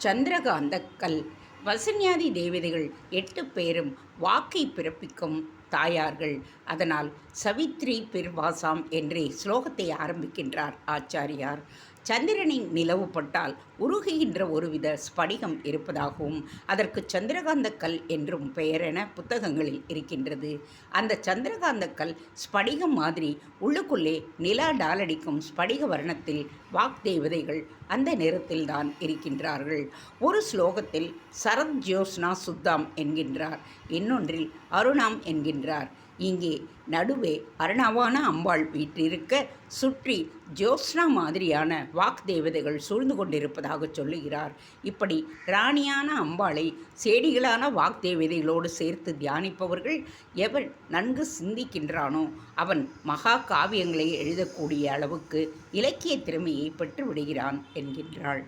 சந்திரகாந்த கல். வசன்யாதி தேவதைகள் 8 பேரும் வாக்கை பிறப்பிக்கும் தாயார்கள். அதனால் சவித்ரி பிர்வாசாம் என்றே ஸ்லோகத்தை ஆரம்பிக்கின்றார் ஆச்சாரியார். சந்திரனின் நிலவு பட்டால் உருகுகின்ற ஒருவித ஸ்படிகம் இருப்பதாகவும் அதற்கு சந்திரகாந்த கல் என்றும் பெயரென புத்தகங்களில் இருக்கின்றது. அந்த சந்திரகாந்த கல் ஸ்படிகம் மாதிரி உள்ளுக்குள்ளே நிலா டாலடிக்கும் ஸ்படிக வர்ணத்தில் வாக்தேவதைகள் அந்த நிறத்தில்தான் இருக்கின்றார்கள். ஒரு ஸ்லோகத்தில் சரத் ஜோஸ்னா சுத்தாம் என்கின்றார், இன்னொன்றில் அருணாம் என்கின்றார். இங்கே நடுவே அருணாவான அம்பாள் வீற்றிருக்க சுற்றி ஜோஸ்னா மாதிரியான வாக்தேவதைகள் சூழ்ந்து கொண்டிருப்பதாக சொல்லுகிறார். இப்படி ராணியான அம்பாளை சேடிகளான வாக்தேவதைகளோடு சேர்த்து தியானிப்பவர்கள் எவன் நன்கு சிந்திக்கின்றானோ அவன் மகா காவியங்களை எழுதக்கூடிய அளவுக்கு இலக்கிய திறமையை பெற்று விடுகிறான் என்கின்றாள்.